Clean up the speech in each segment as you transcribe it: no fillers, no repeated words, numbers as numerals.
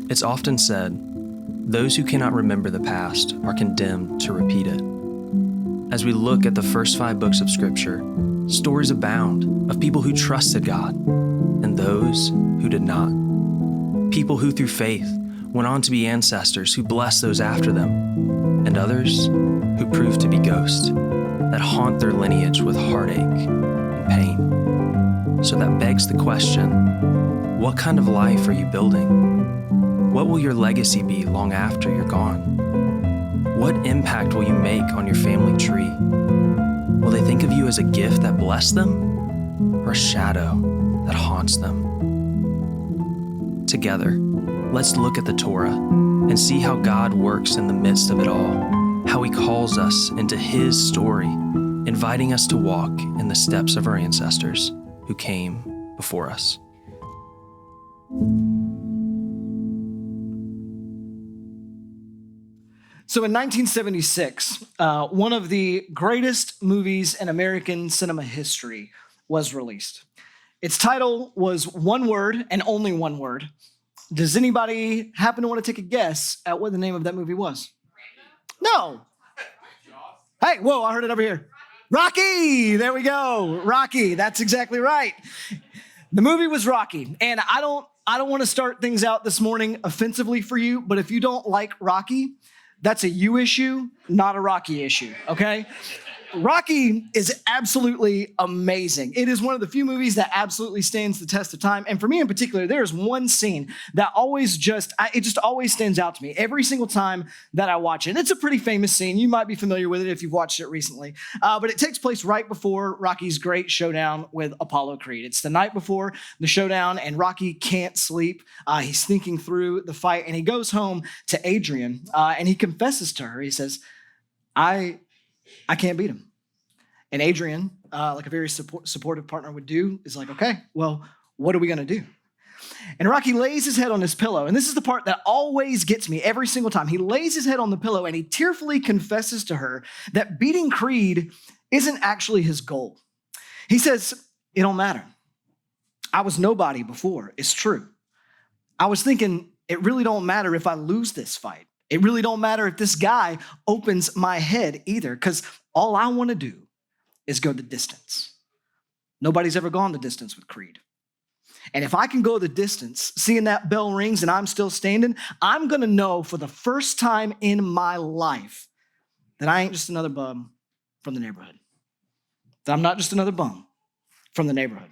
It's often said, those who cannot remember the past are condemned to repeat it. As we look at the first 5 books of Scripture, stories abound of people who trusted God and those who did not. People who through faith went on to be ancestors who blessed those after them, and others who proved to be ghosts that haunt their lineage with heartache and pain. So that begs the question, what kind of life are you building? What will your legacy be long after you're gone? What impact will you make on your family tree? Will they think of you as a gift that blessed them or a shadow that haunts them? Together, let's look at the Torah and see how God works in the midst of it all, how he calls us into his story, inviting us to walk in the steps of our ancestors who came before us. So in 1976, one of the greatest movies in American cinema history was released. Its title was one word and only one word. Does anybody happen to want to take a guess at what the name of that movie was? No. Hey, whoa, I heard it over here. Rocky, there we go. Rocky, that's exactly right. The movie was Rocky, and I don't want to start things out this morning offensively for you, but if you don't like Rocky, that's a you issue, not a Rocky issue, okay? Rocky is absolutely amazing. It is one of the few movies that absolutely stands the test of time. And for me in particular, there is one scene that it just always stands out to me every single time that I watch it. And it's a pretty famous scene. You might be familiar with it if you've watched it recently. But it takes place right before Rocky's great showdown with Apollo Creed. It's the night before the showdown, and Rocky can't sleep. He's thinking through the fight, and he goes home to Adrian, and he confesses to her. He says, I can't beat him. And Adrian, like a very supportive partner would do, is like, okay, well, what are we going to do? And Rocky lays his head on his pillow. And this is the part that always gets me every single time. He lays his head on the pillow and he tearfully confesses to her that beating Creed isn't actually his goal. He says, it don't matter. I was nobody before. It's true. I was thinking, it really don't matter if I lose this fight. It really don't matter if this guy opens my head either, because all I want to do is go the distance. Nobody's ever gone the distance with Creed. And if I can go the distance, seeing that bell rings and I'm still standing, I'm going to know for the first time in my life that I ain't just another bum from the neighborhood. That I'm not just another bum from the neighborhood.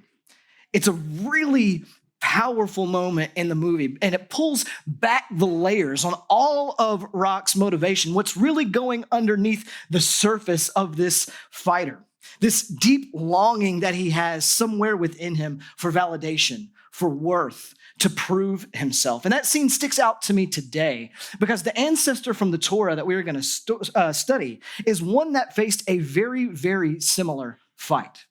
It's a really powerful moment in the movie, and it pulls back the layers on all of Rock's motivation, what's really going underneath the surface of this fighter, this deep longing that he has somewhere within him for validation, for worth, to prove himself. And that scene sticks out to me today because the ancestor from the Torah that we are going to study is one that faced a very, very similar fight.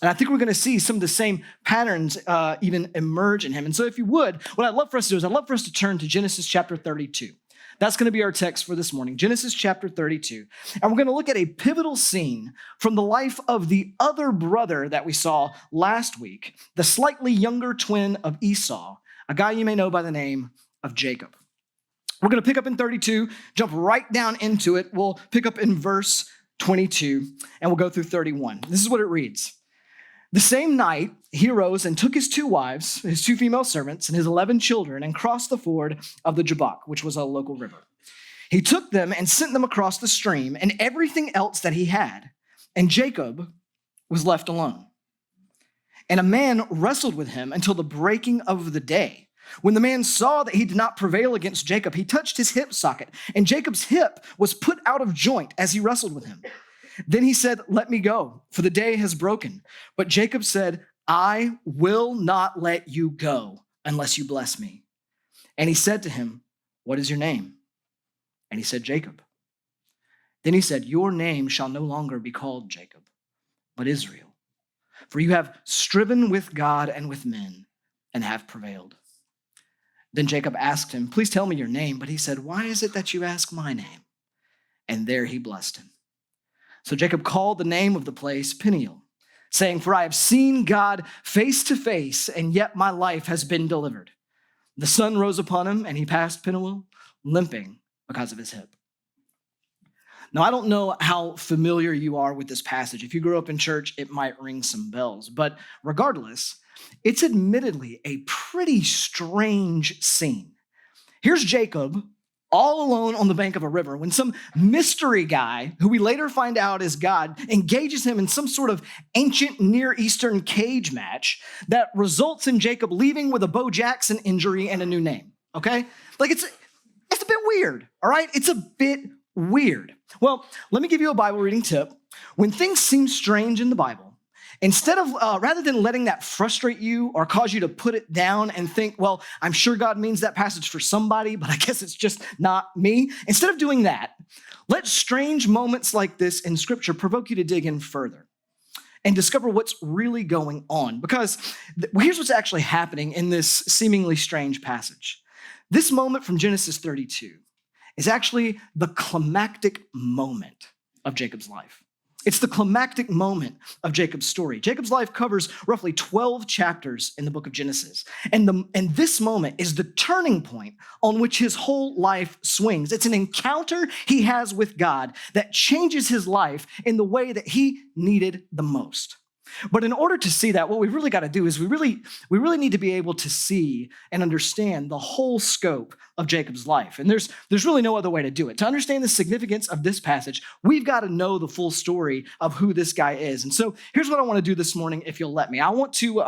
And I think we're going to see some of the same patterns even emerge in him. And so if you would, what I'd love for us to do is I'd love for us to turn to Genesis chapter 32. That's going to be our text for this morning, Genesis chapter 32. And we're going to look at a pivotal scene from the life of the other brother that we saw last week, the slightly younger twin of Esau, a guy you may know by the name of Jacob. We're going to pick up in 32, jump right down into it. We'll pick up in verse 22, and we'll go through 31. This is what it reads. The same night, he arose and took his 2 wives, his 2 female servants, and his 11 children, and crossed the ford of the Jabbok, which was a local river. He took them and sent them across the stream and everything else that he had, and Jacob was left alone. And a man wrestled with him until the breaking of the day. When the man saw that he did not prevail against Jacob, he touched his hip socket, and Jacob's hip was put out of joint as he wrestled with him. Then he said, let me go, for the day has broken. But Jacob said, I will not let you go unless you bless me. And he said to him, what is your name? And he said, Jacob. Then he said, your name shall no longer be called Jacob, but Israel. For you have striven with God and with men and have prevailed. Then Jacob asked him, please tell me your name. But he said, why is it that you ask my name? And there he blessed him. So Jacob called the name of the place Peniel, saying, "For I have seen God face to face, and yet my life has been delivered." The sun rose upon him, and he passed Peniel, limping because of his hip. Now, I don't know how familiar you are with this passage. If you grew up in church, it might ring some bells. But regardless, it's admittedly a pretty strange scene. Here's Jacob all alone on the bank of a river when some mystery guy, who we later find out is God, engages him in some sort of ancient Near Eastern cage match that results in Jacob leaving with a Bo Jackson injury and a new name, okay? Like it's a bit weird, all right? It's a bit weird. Well, let me give you a Bible reading tip. When things seem strange in the Bible, rather than letting that frustrate you or cause you to put it down and think, well, I'm sure God means that passage for somebody, but I guess it's just not me. Instead of doing that, let strange moments like this in Scripture provoke you to dig in further and discover what's really going on. Because here's what's actually happening in this seemingly strange passage. This moment from Genesis 32 is actually the climactic moment of Jacob's life. It's the climactic moment of Jacob's story. Jacob's life covers roughly 12 chapters in the book of Genesis. And this moment is the turning point on which his whole life swings. It's an encounter he has with God that changes his life in the way that he needed the most. But in order to see that, what we've really got to do is we really need to be able to see and understand the whole scope of Jacob's life. And there's really no other way to do it. To understand the significance of this passage, we've got to know the full story of who this guy is. And so here's what I want to do this morning, if you'll let me. I want to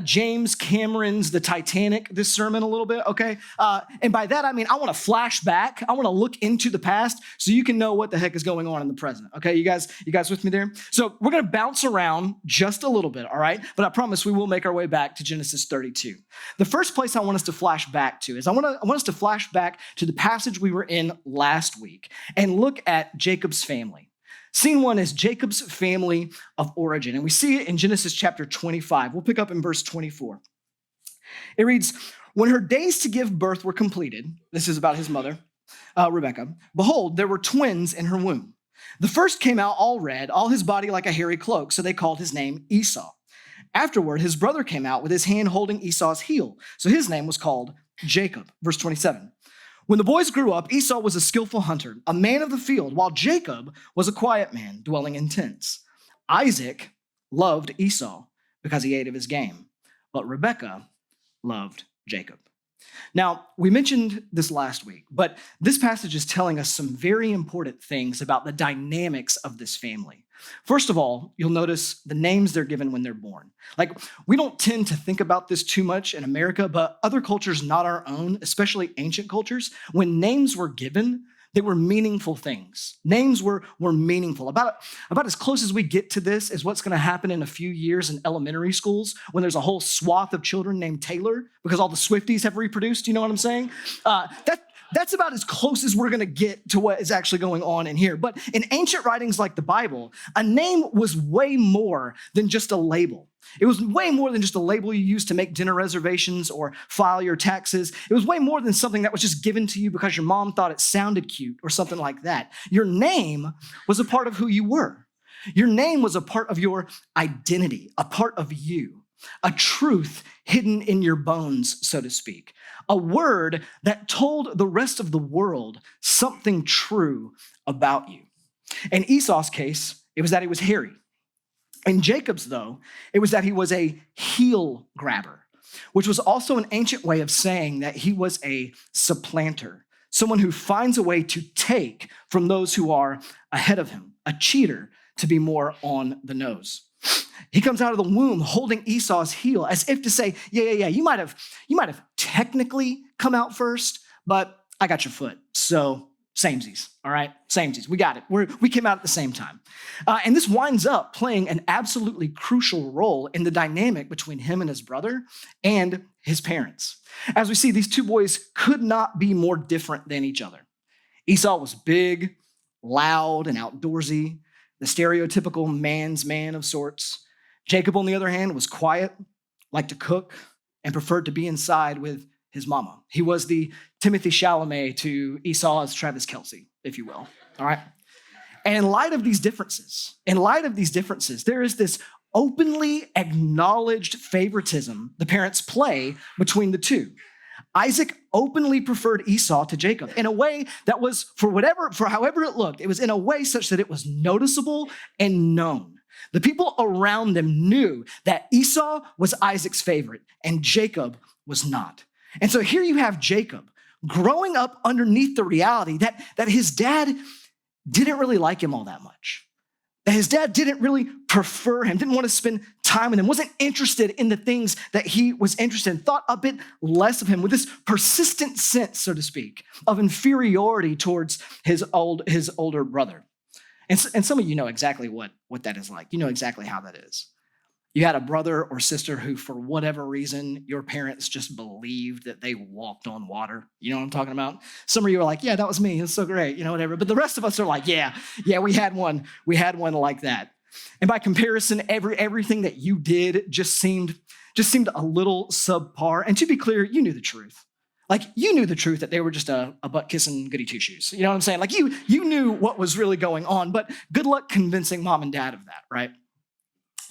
James Cameron's The Titanic this sermon a little bit, okay? And by that, I mean, I want to flash back. I want to look into the past so you can know what the heck is going on in the present, okay? You guys with me there? So we're going to bounce around just a little bit, all right? But I promise we will make our way back to Genesis 32. The first place I want us to flash back to is I want us to flash back to the passage we were in last week and look at Jacob's family. Scene one is Jacob's family of origin, and we see it in Genesis chapter 25. We'll pick up in verse 24. It reads, "When her days to give birth were completed," this is about his mother, Rebekah, "behold, there were twins in her womb. The first came out all red, all his body like a hairy cloak, so they called his name Esau. Afterward, his brother came out with his hand holding Esau's heel, so his name was called Jacob." Verse 27. "When the boys grew up, Esau was a skillful hunter, a man of the field, while Jacob was a quiet man, dwelling in tents. Isaac loved Esau because he ate of his game, but Rebekah loved Jacob." Now, we mentioned this last week, but this passage is telling us some very important things about the dynamics of this family. First of all, you'll notice the names they're given when they're born. Like, we don't tend to think about this too much in America, but other cultures, not our own, especially ancient cultures, when names were given, they were meaningful things. Names were meaningful. About as close as we get to this is what's going to happen in a few years in elementary schools when there's a whole swath of children named Taylor because all the Swifties have reproduced. You know what I'm saying? That's about as close as we're going to get to what is actually going on in here. But in ancient writings like the Bible, a name was way more than just a label. It was way more than just a label you used to make dinner reservations or file your taxes. It was way more than something that was just given to you because your mom thought it sounded cute or something like that. Your name was a part of who you were. Your name was a part of your identity, a part of you, a truth hidden in your bones, so to speak, a word that told the rest of the world something true about you. In Esau's case, it was that he was hairy. In Jacob's, though, it was that he was a heel grabber, which was also an ancient way of saying that he was a supplanter, someone who finds a way to take from those who are ahead of him, a cheater, to be more on the nose. He comes out of the womb holding Esau's heel as if to say, yeah, you might have technically come out first, but I got your foot. So samesies, all right? Samesies, we got it. We came out at the same time. And this winds up playing an absolutely crucial role in the dynamic between him and his brother and his parents. As we see, these two boys could not be more different than each other. Esau was big, loud, and outdoorsy, the stereotypical man's man of sorts. Jacob, on the other hand, was quiet, liked to cook, and preferred to be inside with his mama. He was the Timothy Chalamet to Esau's Travis Kelce, if you will, all right? And in light of these differences, there is this openly acknowledged favoritism the parents play between the two. Isaac openly preferred Esau to Jacob in a way that was, for however it looked, it was in a way such that it was noticeable and known. The people around them knew that Esau was Isaac's favorite and Jacob was not. And so here you have Jacob growing up underneath the reality that his dad didn't really like him all that much. That his dad didn't really prefer him, didn't want to spend time with him, wasn't interested in the things that he was interested in, thought a bit less of him with this persistent sense, so to speak, of inferiority towards his older brother. And some of you know exactly what that is like. You know exactly how that is. You had a brother or sister who, for whatever reason, your parents just believed that they walked on water. You know what I'm talking about? Some of you are like, yeah, that was me. It's so great, whatever. But the rest of us are like, yeah, we had one. We had one like that. And by comparison, everything that you did just seemed a little subpar. And to be clear, you knew the truth. Like, you knew the truth that they were just a butt-kissing goody two-shoes. You know what I'm saying? Like, you knew what was really going on, but good luck convincing mom and dad of that, right?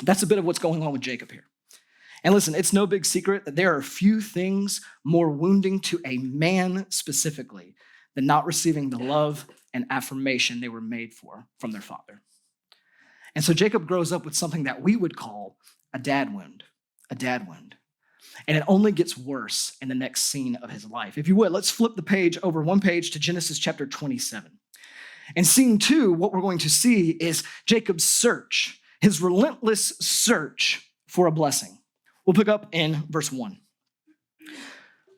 That's a bit of what's going on with Jacob here. And listen, it's no big secret that there are few things more wounding to a man specifically than not receiving the love and affirmation they were made for from their father. And so Jacob grows up with something that we would call a dad wound. And it only gets worse in the next scene of his life. If you would, let's flip the page over one page to Genesis chapter 27. In scene 2, what we're going to see is Jacob's search, his relentless search for a blessing. We'll pick up in verse 1.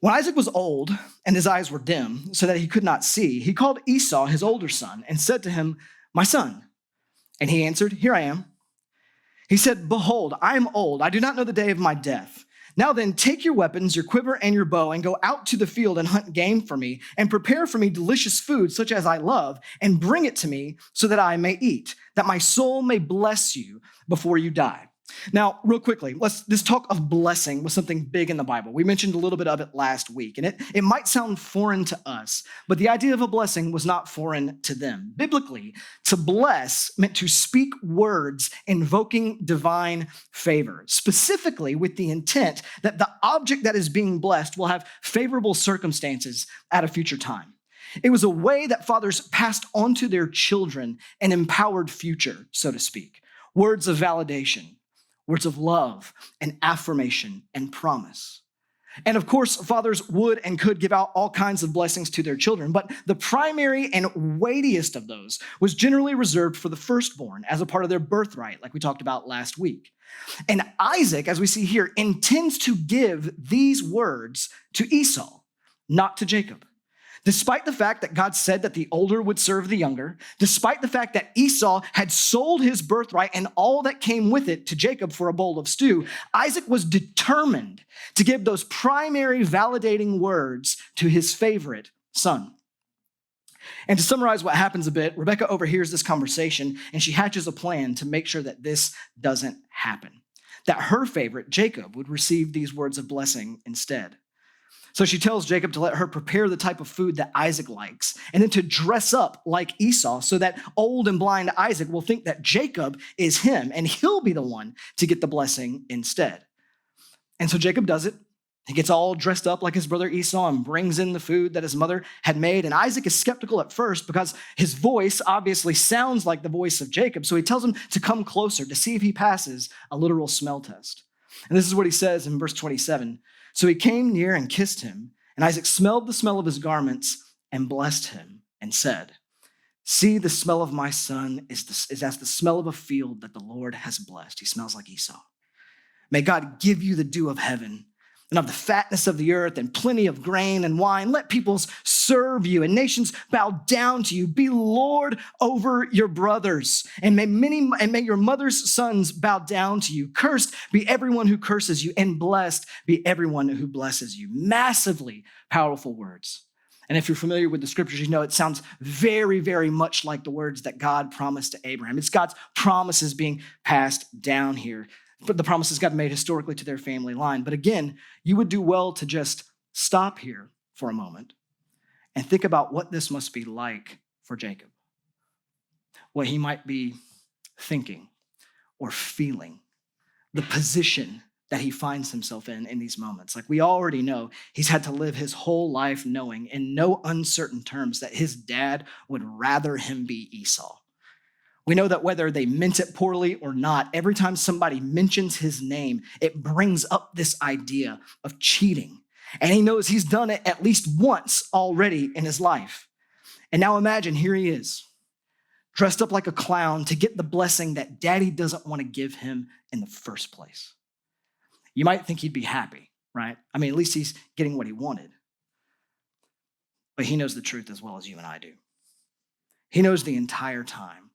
When Isaac was old and his eyes were dim so that he could not see, he called Esau, his older son, and said to him, "My son." And he answered, "Here I am." He said, "Behold, I am old. I do not know the day of my death. Now then, take your weapons, your quiver and your bow, and go out to the field and hunt game for me, and prepare for me delicious food such as I love, and bring it to me so that I may eat, that my soul may bless you before you die." Now, real quickly, this talk of blessing was something big in the Bible. We mentioned a little bit of it last week, and it might sound foreign to us, but the idea of a blessing was not foreign to them. Biblically, to bless meant to speak words invoking divine favor, specifically with the intent that the object that is being blessed will have favorable circumstances at a future time. It was a way that fathers passed on to their children an empowered future, so to speak. Words of validation, words of love and affirmation and promise. And of course, fathers would and could give out all kinds of blessings to their children, but the primary and weightiest of those was generally reserved for the firstborn as a part of their birthright, like we talked about last week. And Isaac, as we see here, intends to give these words to Esau, not to Jacob. Despite the fact that God said that the older would serve the younger, despite the fact that Esau had sold his birthright and all that came with it to Jacob for a bowl of stew, Isaac was determined to give those primary validating words to his favorite son. And to summarize what happens a bit, Rebecca overhears this conversation and she hatches a plan to make sure that this doesn't happen, that her favorite, Jacob, would receive these words of blessing instead. So she tells Jacob to let her prepare the type of food that Isaac likes, and then to dress up like Esau so that old and blind Isaac will think that Jacob is him, and he'll be the one to get the blessing instead. And so Jacob does it. He gets all dressed up like his brother Esau and brings in the food that his mother had made. And Isaac is skeptical at first because his voice obviously sounds like the voice of Jacob. So he tells him to come closer to see if he passes a literal smell test. And this is what he says in verse 27. So he came near and kissed him, and Isaac smelled the smell of his garments and blessed him and said, "See, the smell of my son is as the smell of a field that the Lord has blessed." He smells like Esau. "May God give you the dew of heaven and of the fatness of the earth and plenty of grain and wine. Let peoples serve you and nations bow down to you. Be Lord over your brothers, and may your mother's sons bow down to you. Cursed be everyone who curses you, and blessed be everyone who blesses you." Massively powerful words. And if you're familiar with the scriptures, you know it sounds very, very much like the words that God promised to Abraham. It's God's promises being passed down here. But the promises God made historically to their family line. But again, you would do well to just stop here for a moment and think about what this must be like for Jacob. what he might be thinking or feeling, the position that he finds himself in these moments. Like we already know, he's had to live his whole life knowing in no uncertain terms that his dad would rather him be Esau. We know that whether they meant it poorly or not, every time somebody mentions his name, it brings up this idea of cheating. And he knows he's done it at least once already in his life. And now imagine, here he is, dressed up like a clown to get the blessing that daddy doesn't want to give him in the first place. You might think he'd be happy, right? I mean, at least he's getting what he wanted. But he knows the truth as well as you and I do. He knows the entire time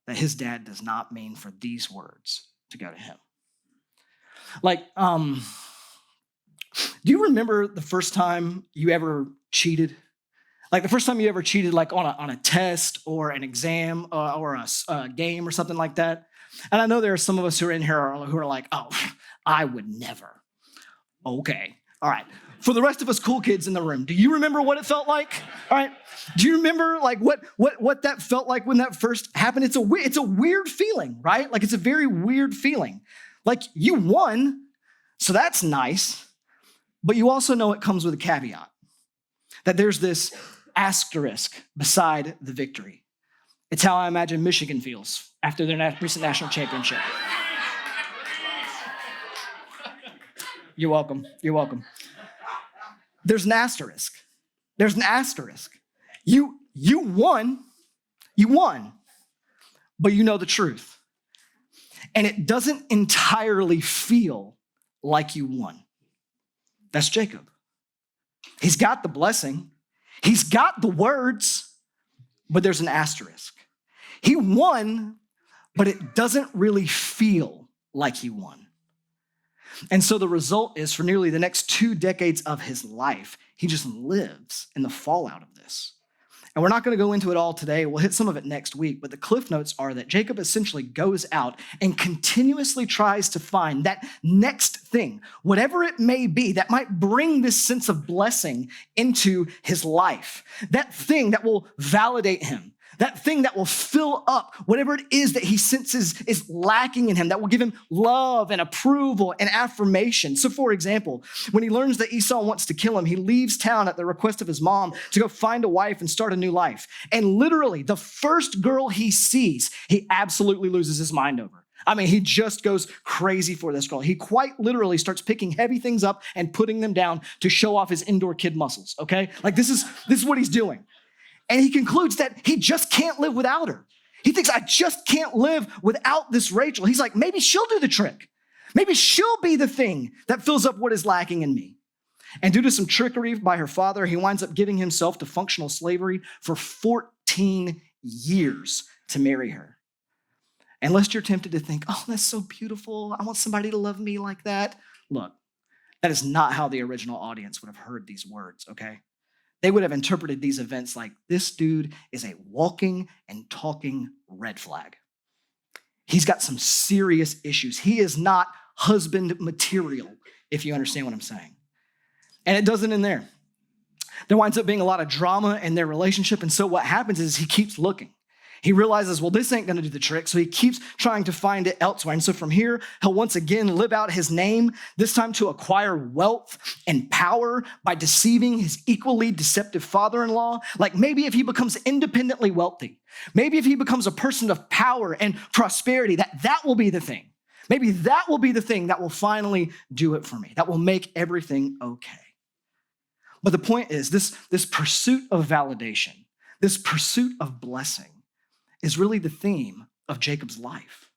that his dad does not mean for these words to go to him. Like, do you remember the first time you ever cheated? Like the first time you ever cheated, like on a test or an exam or a game or something like that? And I know there are some of us who are in here who are like, oh, I would never. Okay, all right. For the rest of us cool kids in the room, do you remember what it felt like? All right. Do you remember like what that felt like when that first happened? It's a weird feeling, right? Like it's a very weird feeling. Like you won, so that's nice. But you also know it comes with a caveat, that there's this asterisk beside the victory. It's how I imagine Michigan feels after their recent national championship. You're welcome. You're welcome. There's an asterisk. There's an asterisk. You won, but you know the truth. And it doesn't entirely feel like you won. That's Jacob. He's got the blessing. He's got the words, but there's an asterisk. He won, but it doesn't really feel like he won. And so the result is for nearly the next 2 decades of his life, he just lives in the fallout of this. And we're not going to go into it all today. We'll hit some of it next week. But the cliff notes are that Jacob essentially goes out and continuously tries to find that next thing, whatever it may be, that might bring this sense of blessing into his life. That thing that will validate him. That thing that will fill up whatever it is that he senses is lacking in him, that will give him love and approval and affirmation. So for example, when he learns that Esau wants to kill him, he leaves town at the request of his mom to go find a wife and start a new life. And literally the first girl he sees, he absolutely loses his mind over. I mean, he just goes crazy for this girl. He quite literally starts picking heavy things up and putting them down to show off his indoor kid muscles, okay? Like this is what he's doing. And he concludes that he just can't live without her. He thinks, I just can't live without this Rachel. He's like, maybe she'll do the trick. Maybe she'll be the thing that fills up what is lacking in me. And due to some trickery by her father, he winds up giving himself to functional slavery for 14 years to marry her. And lest you're tempted to think, oh, that's so beautiful. I want somebody to love me like that. Look, that is not how the original audience would have heard these words, okay? They would have interpreted these events like this dude is a walking and talking red flag. He's got some serious issues. He is not husband material, if you understand what I'm saying. And it doesn't end there. There winds up being a lot of drama in their relationship. And so what happens is he keeps looking. He realizes, well, this ain't going to do the trick. So he keeps trying to find it elsewhere. And so from here, he'll once again live out his name, this time to acquire wealth and power by deceiving his equally deceptive father-in-law. Like maybe if he becomes independently wealthy, maybe if he becomes a person of power and prosperity, that will be the thing. Maybe that will be the thing that will finally do it for me, that will make everything okay. But the point is, this pursuit of validation, this pursuit of blessing, is really the theme of Jacob's life.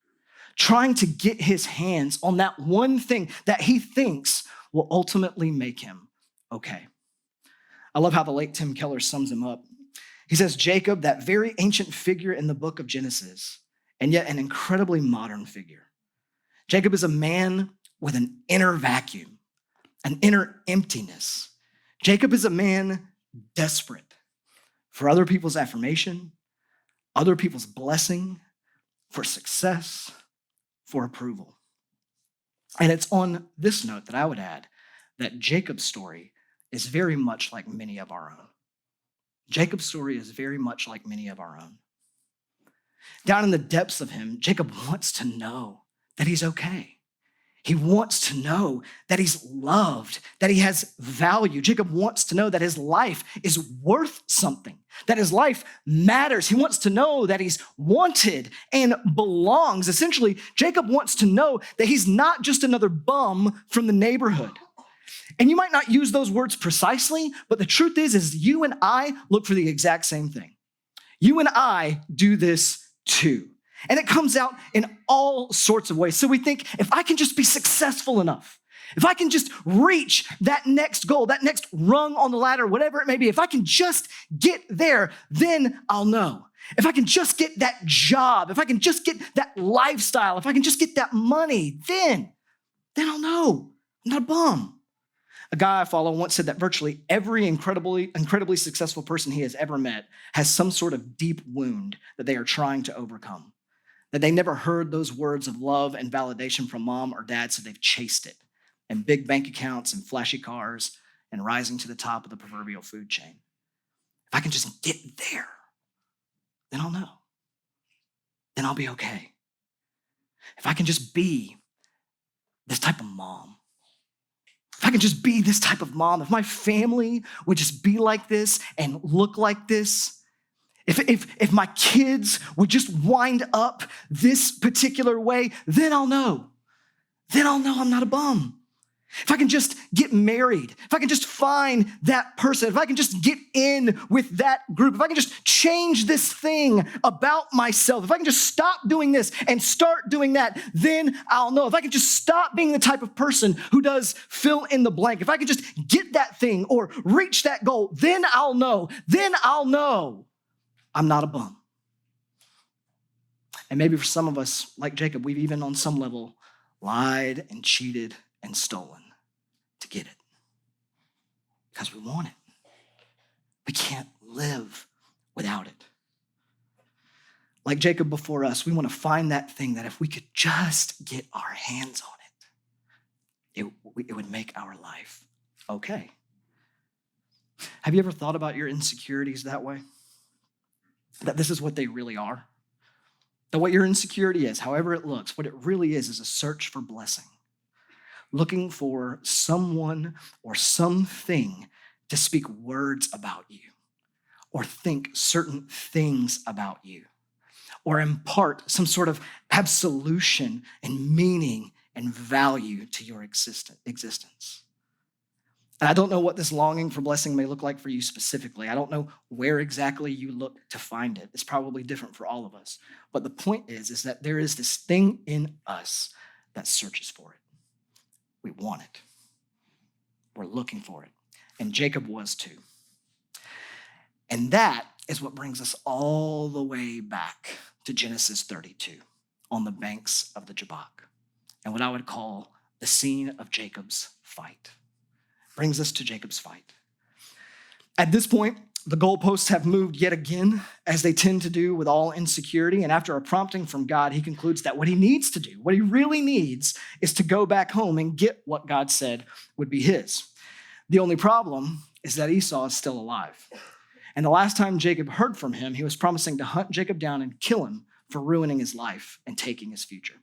Trying to get his hands on that one thing that he thinks will ultimately make him okay. I love how the late Tim Keller sums him up. He says, Jacob, that very ancient figure in the book of Genesis, and yet an incredibly modern figure. Jacob is a man with an inner vacuum, an inner emptiness. Jacob is a man desperate for other people's affirmation, other people's blessing, for success, for approval. And it's on this note that I would add that Jacob's story is very much like many of our own. Jacob's story is very much like many of our own. Down in the depths of him, Jacob wants to know that he's okay. He wants to know that he's loved, that he has value. Jacob wants to know that his life is worth something, that his life matters. He wants to know that he's wanted and belongs. Essentially, Jacob wants to know that he's not just another bum from the neighborhood. And you might not use those words precisely, but the truth is you and I look for the exact same thing. You and I do this too. And it comes out in all sorts of ways. So we think, if I can just be successful enough, if I can just reach that next goal, that next rung on the ladder, whatever it may be, if I can just get there, then I'll know. If I can just get that job, if I can just get that lifestyle, if I can just get that money, then I'll know. I'm not a bum. A guy I follow once said that virtually every incredibly successful person he has ever met has some sort of deep wound that they are trying to overcome. That they never heard those words of love and validation from mom or dad, so they've chased it. And big bank accounts and flashy cars and rising to the top of the proverbial food chain. If I can just get there, then I'll know. Then I'll be okay. If I can just be this type of mom, if I can just be this type of mom, if my family would just be like this and look like this, if my kids would just wind up this particular way, then I'll know. Then I'll know I'm not a bum. If I can just get married, if I can just find that person, if I can just get in with that group, if I can just change this thing about myself, if I can just stop doing this and start doing that, then I'll know. If I can just stop being the type of person who does fill in the blank, if I can just get that thing or reach that goal, then I'll know. Then I'll know I'm not a bum. And maybe for some of us, like Jacob, we've even on some level lied and cheated and stolen to get it because we want it. We can't live without it. Like Jacob before us, we want to find that thing that if we could just get our hands on it would make our life okay. Have you ever thought about your insecurities that way? That this is what they really are? That what your insecurity is, however it looks, what it really is a search for blessing. Looking for someone or something to speak words about you or think certain things about you or impart some sort of absolution and meaning and value to your existence. And I don't know what this longing for blessing may look like for you specifically. I don't know where exactly you look to find it. It's probably different for all of us. But the point is that there is this thing in us that searches for it. We want it. We're looking for it. And Jacob was too. And that is what brings us all the way back to Genesis 32 on the banks of the Jabbok and what I would call the scene of Jacob's fight. Brings us to Jacob's fight. At this point, the goalposts have moved yet again, as they tend to do with all insecurity. And after a prompting from God, he concludes that what he needs to do, what he really needs, is to go back home and get what God said would be his. The only problem is that Esau is still alive. And the last time Jacob heard from him, he was promising to hunt Jacob down and kill him for ruining his life and taking his future.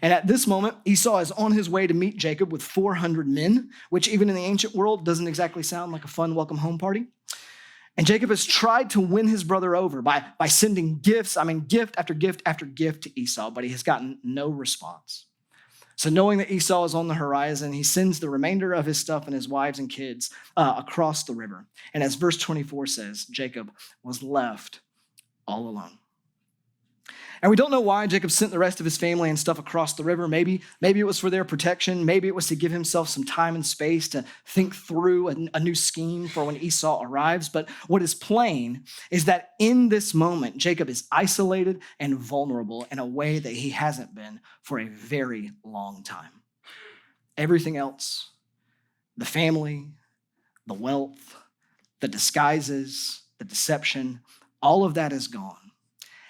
And at this moment, Esau is on his way to meet Jacob with 400 men, which even in the ancient world doesn't exactly sound like a fun welcome home party. And Jacob has tried to win his brother over by sending gifts, gift after gift after gift to Esau, but he has gotten no response. So knowing that Esau is on the horizon, he sends the remainder of his stuff and his wives and kids across the river. And as verse 24 says, Jacob was left all alone. And we don't know why Jacob sent the rest of his family and stuff across the river. Maybe it was for their protection. Maybe it was to give himself some time and space to think through a new scheme for when Esau arrives. But what is plain is that in this moment, Jacob is isolated and vulnerable in a way that he hasn't been for a very long time. Everything else, the family, the wealth, the disguises, the deception, all of that is gone.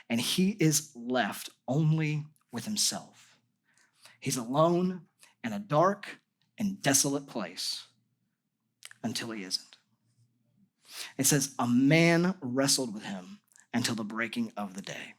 And he is left only with himself. He's alone in a dark and desolate place until he isn't. It says, a man wrestled with him until the breaking of the day.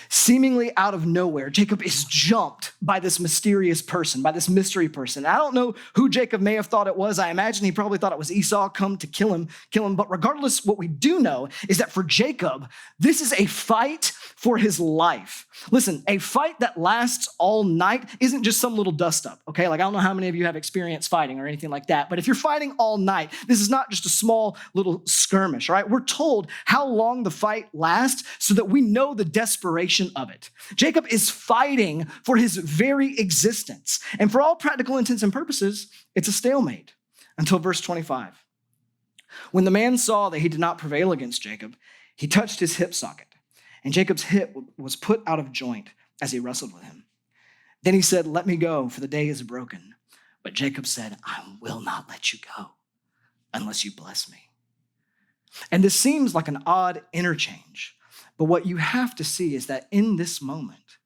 Seemingly out of nowhere, Jacob is jumped by this mysterious person, by this mystery person. I don't know who Jacob may have thought it was. I imagine he probably thought it was Esau come to kill him. But regardless, what we do know is that for Jacob, this is a fight for his life. Listen, a fight that lasts all night isn't just some little dust up, okay? Like, I don't know how many of you have experience fighting or anything like that, but if you're fighting all night, this is not just a small little skirmish, right? We're told how long the fight lasts so that we know the desperation of it. Jacob is fighting for his very existence. And for all practical intents and purposes, it's a stalemate until verse 25. When the man saw that he did not prevail against Jacob, he touched his hip socket, and Jacob's hip was put out of joint as he wrestled with him. Then he said, "Let me go, for the day is broken." But Jacob said, "I will not let you go unless you bless me." And this seems like an odd interchange, but what you have to see is that in this moment,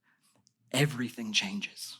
everything changes.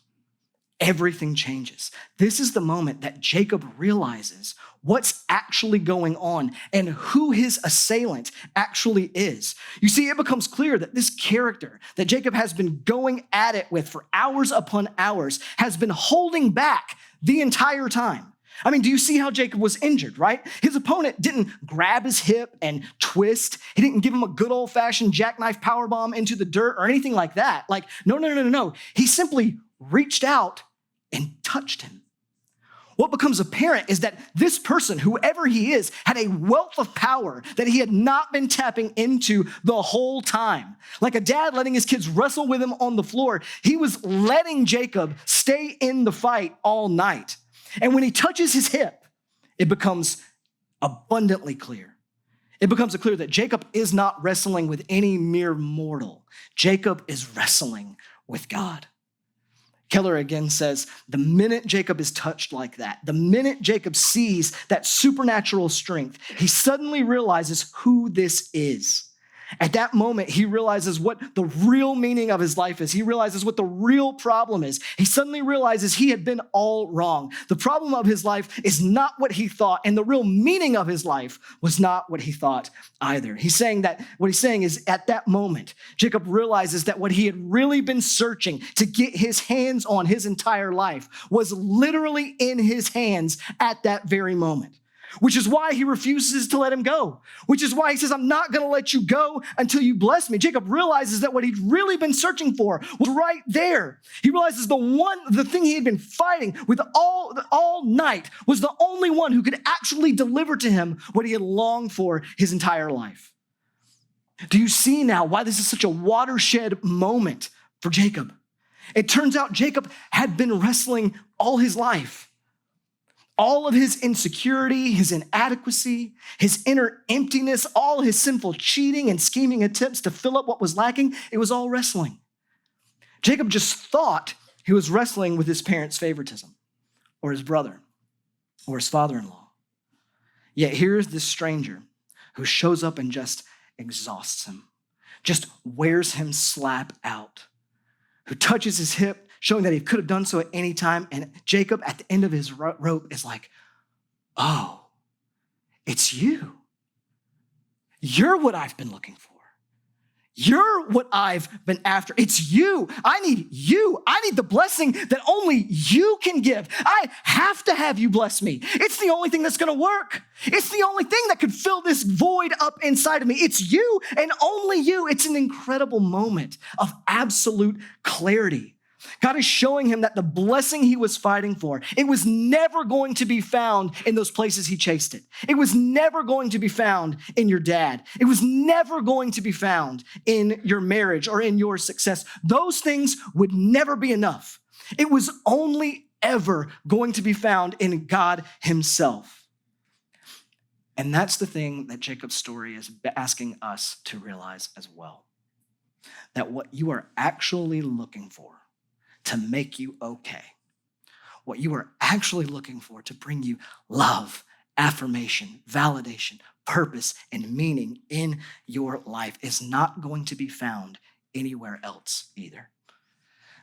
Everything changes. This is the moment that Jacob realizes what's actually going on and who his assailant actually is. You see, it becomes clear that this character that Jacob has been going at it with for hours upon hours has been holding back the entire time. I mean, do you see how Jacob was injured, right? His opponent didn't grab his hip and twist. He didn't give him a good old-fashioned jackknife powerbomb into the dirt or anything like that. Like, no. He simply reached out and touched him. What becomes apparent is that this person, whoever he is, had a wealth of power that he had not been tapping into the whole time. Like a dad letting his kids wrestle with him on the floor, he was letting Jacob stay in the fight all night. And when he touches his hip, it becomes abundantly clear. It becomes clear that Jacob is not wrestling with any mere mortal. Jacob is wrestling with God. Keller again says, the minute Jacob is touched like that, the minute Jacob sees that supernatural strength, he suddenly realizes who this is. At that moment, he realizes what the real meaning of his life is. He realizes what the real problem is. He suddenly realizes he had been all wrong. The problem of his life is not what he thought, and the real meaning of his life was not what he thought either. What he's saying is at that moment, Jacob realizes that what he had really been searching to get his hands on his entire life was literally in his hands at that very moment. Which is why he refuses to let him go. Which is why he says, "I'm not going to let you go until you bless me." Jacob realizes that what he'd really been searching for was right there. He realizes the thing he had been fighting with all night was the only one who could actually deliver to him what he had longed for his entire life. Do you see now why this is such a watershed moment for Jacob? It turns out Jacob had been wrestling all his life. All of his insecurity, his inadequacy, his inner emptiness, all his sinful cheating and scheming attempts to fill up what was lacking, it was all wrestling. Jacob just thought he was wrestling with his parents' favoritism, or his brother, or his father-in-law. Yet here's this stranger who shows up and just exhausts him, just wears him slap out, who touches his hip, showing that he could have done so at any time. And Jacob, at the end of his rope, is like, "Oh, it's you. You're what I've been looking for. You're what I've been after. It's you. I need you. I need the blessing that only you can give. I have to have you bless me. It's the only thing that's going to work. It's the only thing that could fill this void up inside of me. It's you and only you." It's an incredible moment of absolute clarity. God is showing him that the blessing he was fighting for, it was never going to be found in those places he chased it. It was never going to be found in your dad. It was never going to be found in your marriage or in your success. Those things would never be enough. It was only ever going to be found in God himself. And that's the thing that Jacob's story is asking us to realize as well. That what you are actually looking for to make you okay, what you are actually looking for to bring you love, affirmation, validation, purpose, and meaning in your life is not going to be found anywhere else either.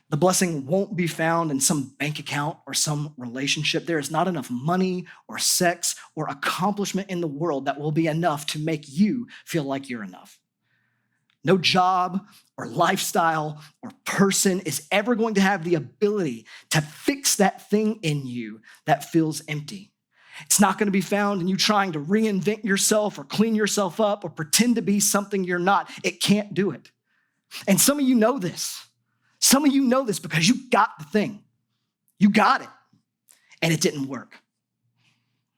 The blessing won't be found in some bank account or some relationship. There is not enough money or sex or accomplishment in the world that will be enough to make you feel like you're enough. No job or lifestyle or person is ever going to have the ability to fix that thing in you that feels empty. It's not going to be found in you trying to reinvent yourself or clean yourself up or pretend to be something you're not. It can't do it. And some of you know this. Some of you know this because you got the thing. You got it, and it didn't work.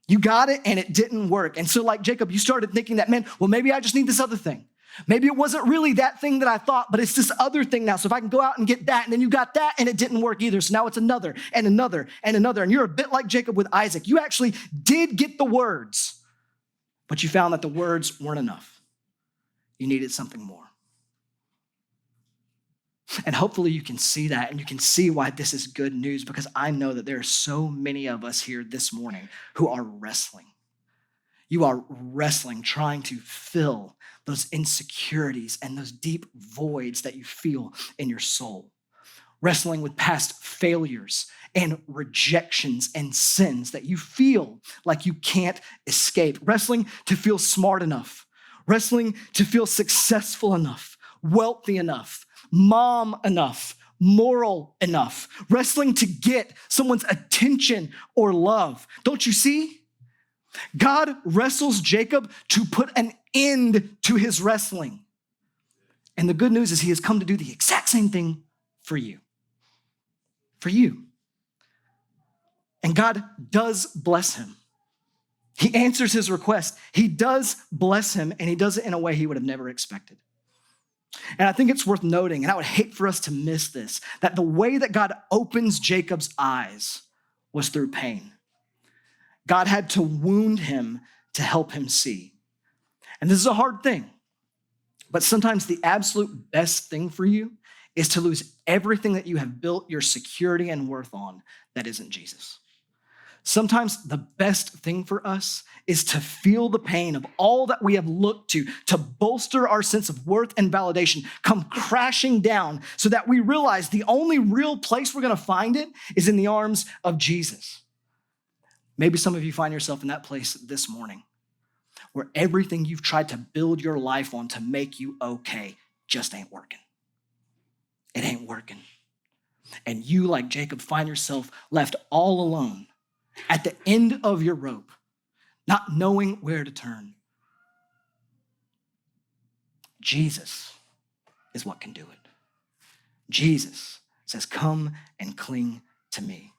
You got it, and it didn't work. And so like Jacob, you started thinking that, man, well, maybe I just need this other thing. Maybe it wasn't really that thing that I thought, but it's this other thing now. So if I can go out and get that, and then you got that, and it didn't work either. So now it's another and another and another. And you're a bit like Jacob with Isaac. You actually did get the words, but you found that the words weren't enough. You needed something more. And hopefully you can see that, and you can see why this is good news, because I know that there are so many of us here this morning who are wrestling. You are wrestling, trying to fill those insecurities and those deep voids that you feel in your soul. Wrestling with past failures and rejections and sins that you feel like you can't escape. Wrestling to feel smart enough. Wrestling to feel successful enough, wealthy enough, mom enough, moral enough. Wrestling to get someone's attention or love. Don't you see? God wrestles Jacob to put an end to his wrestling. And the good news is he has come to do the exact same thing for you. For you. And God does bless him. He answers his request. He does bless him, and he does it in a way he would have never expected. And I think it's worth noting, and I would hate for us to miss this, that the way that God opens Jacob's eyes was through pain. God had to wound him to help him see. And this is a hard thing, but sometimes the absolute best thing for you is to lose everything that you have built your security and worth on that isn't Jesus. Sometimes the best thing for us is to feel the pain of all that we have looked to bolster our sense of worth and validation, come crashing down so that we realize the only real place we're going to find it is in the arms of Jesus. Maybe some of you find yourself in that place this morning where everything you've tried to build your life on to make you okay just ain't working. It ain't working. And you, like Jacob, find yourself left all alone at the end of your rope, not knowing where to turn. Jesus is what can do it. Jesus says, come and cling to me.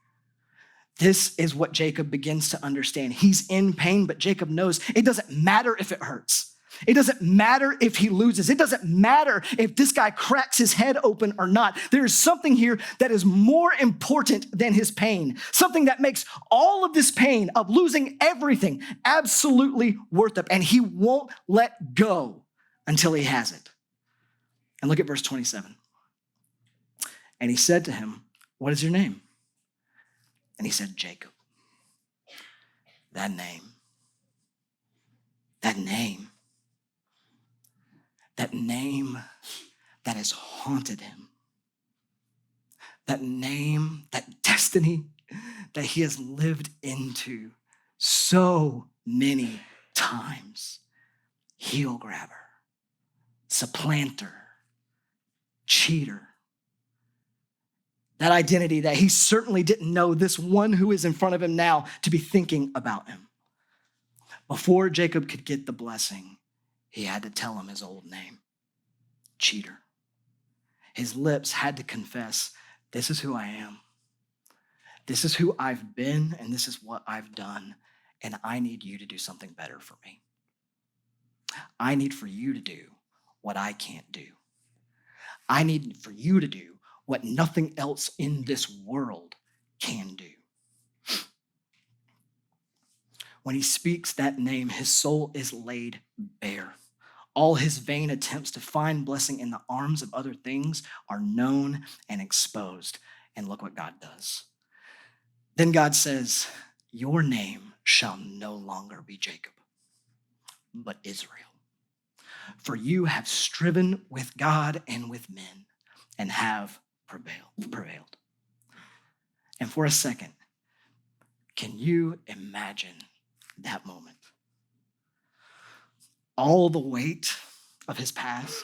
This is what Jacob begins to understand. He's in pain, but Jacob knows it doesn't matter if it hurts. It doesn't matter if he loses. It doesn't matter if this guy cracks his head open or not. There is something here that is more important than his pain. Something that makes all of this pain of losing everything absolutely worth it. And he won't let go until he has it. And look at verse 27. And he said to him, what is your name? And he said, Jacob. That name that has haunted him, that name, that destiny that he has lived into so many times. Heel grabber, supplanter, cheater. That identity that he certainly didn't know this one who is in front of him now to be thinking about him. Before Jacob could get the blessing, he had to tell him his old name, cheater. His lips had to confess, this is who I am. This is who I've been, and this is what I've done, and I need you to do something better for me. I need for you to do what I can't do. I need for you to do what nothing else in this world can do. When he speaks that name, his soul is laid bare. All his vain attempts to find blessing in the arms of other things are known and exposed. And look what God does. Then God says, your name shall no longer be Jacob, but Israel. For you have striven with God and with men and have prevailed. And for a second, can you imagine that moment? All the weight of his past,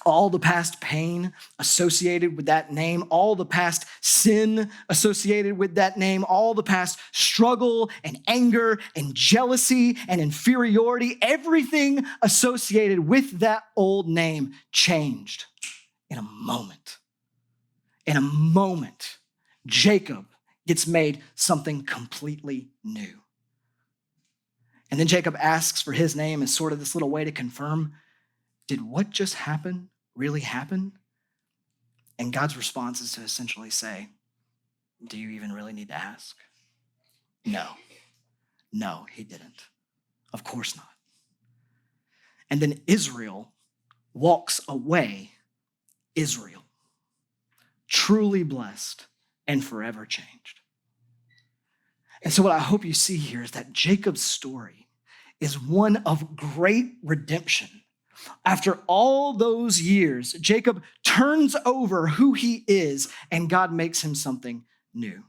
all the past pain associated with that name, all the past sin associated with that name, all the past struggle and anger and jealousy and inferiority, everything associated with that old name changed in a moment. In a moment, Jacob gets made something completely new. And then Jacob asks for his name as sort of this little way to confirm, did what just happen really happen? And God's response is to essentially say, do you even really need to ask? No, he didn't. Of course not. And then Israel walks away, Israel, truly blessed and forever changed. And so what I hope you see here is that Jacob's story is one of great redemption. After all those years, Jacob turns over who he is, and God makes him something new.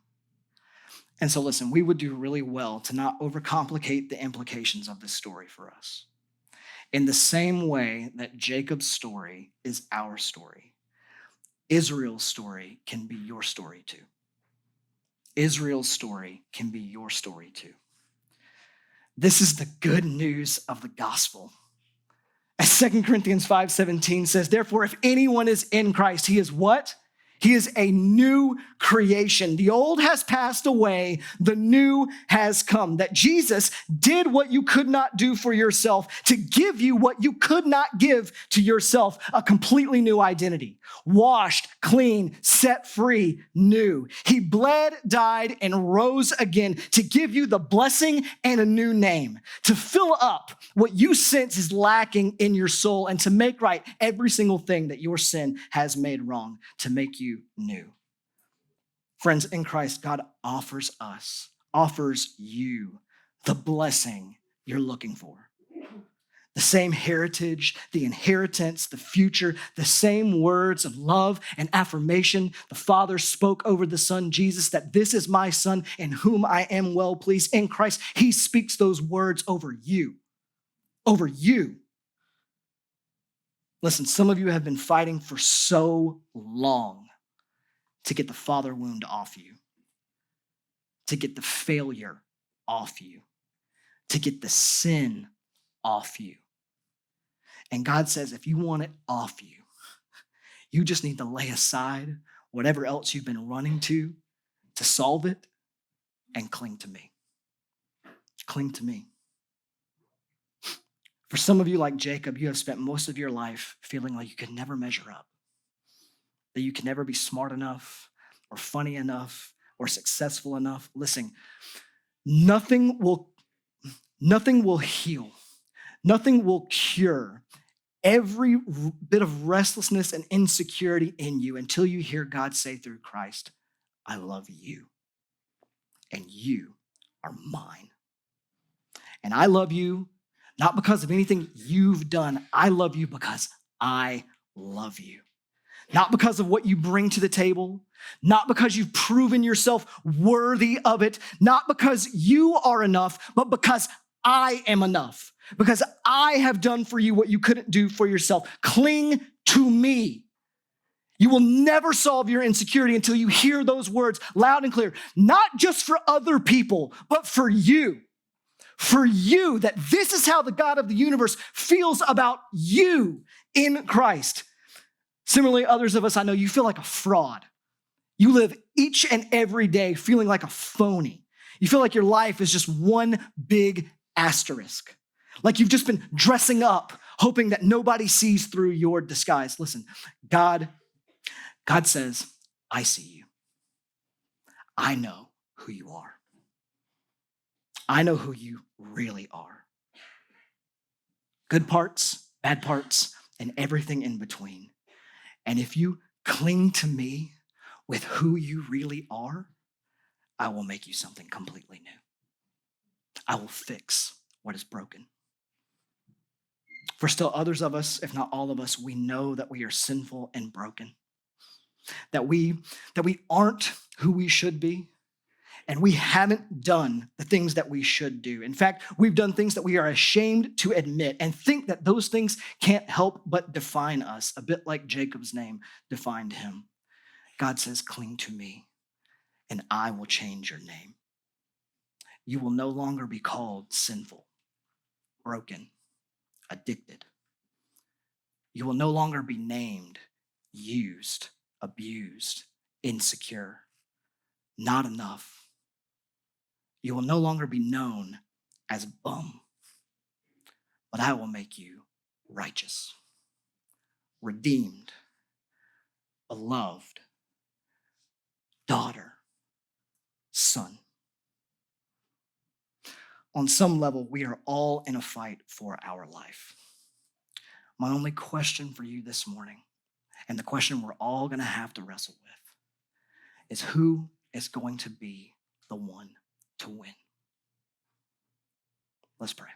And so listen, we would do really well to not overcomplicate the implications of this story for us. In the same way that Jacob's story is our story, Israel's story can be your story too. Israel's story can be your story too. This is the good news of the gospel. As 2 Corinthians 5:17 says, therefore, if anyone is in Christ, he is what? He is a new creation. The old has passed away, the new has come. That Jesus did what you could not do for yourself to give you what you could not give to yourself, a completely new identity. Washed, clean, set free, new. He bled, died, and rose again to give you the blessing and a new name, to fill up what you sense is lacking in your soul and to make right every single thing that your sin has made wrong, to make you new. Friends, in Christ, God offers you the blessing you're looking for. The same heritage, the inheritance, the future, the same words of love and affirmation the Father spoke over the Son, Jesus, that this is my Son in whom I am well pleased. In Christ, he speaks those words over you. Over you. Listen, some of you have been fighting for so long to get the father wound off you, to get the failure off you, to get the sin off you. And God says, if you want it off you, you just need to lay aside whatever else you've been running to solve it and cling to me. Cling to me. For some of you, like Jacob, you have spent most of your life feeling like you could never measure up, that you can never be smart enough or funny enough or successful enough. Listen, nothing will heal, nothing will cure every bit of restlessness and insecurity in you until you hear God say through Christ, I love you, and you are mine. And I love you not because of anything you've done. I love you because I love you. Not because of what you bring to the table, not because you've proven yourself worthy of it, not because you are enough, but because I am enough, because I have done for you what you couldn't do for yourself. Cling to me. You will never solve your insecurity until you hear those words loud and clear, not just for other people, but for you. For you, that this is how the God of the universe feels about you in Christ. Similarly, others of us, I know you feel like a fraud. You live each and every day feeling like a phony. You feel like your life is just one big asterisk. Like you've just been dressing up, hoping that nobody sees through your disguise. Listen, God says, I see you. I know who you are. I know who you really are. Good parts, bad parts, and everything in between. And if you cling to me with who you really are, I will make you something completely new. I will fix what is broken. For still others of us, if not all of us, we know that we are sinful and broken, that we aren't who we should be, and we haven't done the things that we should do. In fact, we've done things that we are ashamed to admit and think that those things can't help but define us, a bit like Jacob's name defined him. God says, cling to me, and I will change your name. You will no longer be called sinful, broken, addicted. You will no longer be named used, abused, insecure, not enough. You will no longer be known as bum, but I will make you righteous, redeemed, beloved, daughter, son. On some level, we are all in a fight for our life. My only question for you this morning, and the question we're all going to have to wrestle with, is who is going to be the one to win? Let's pray.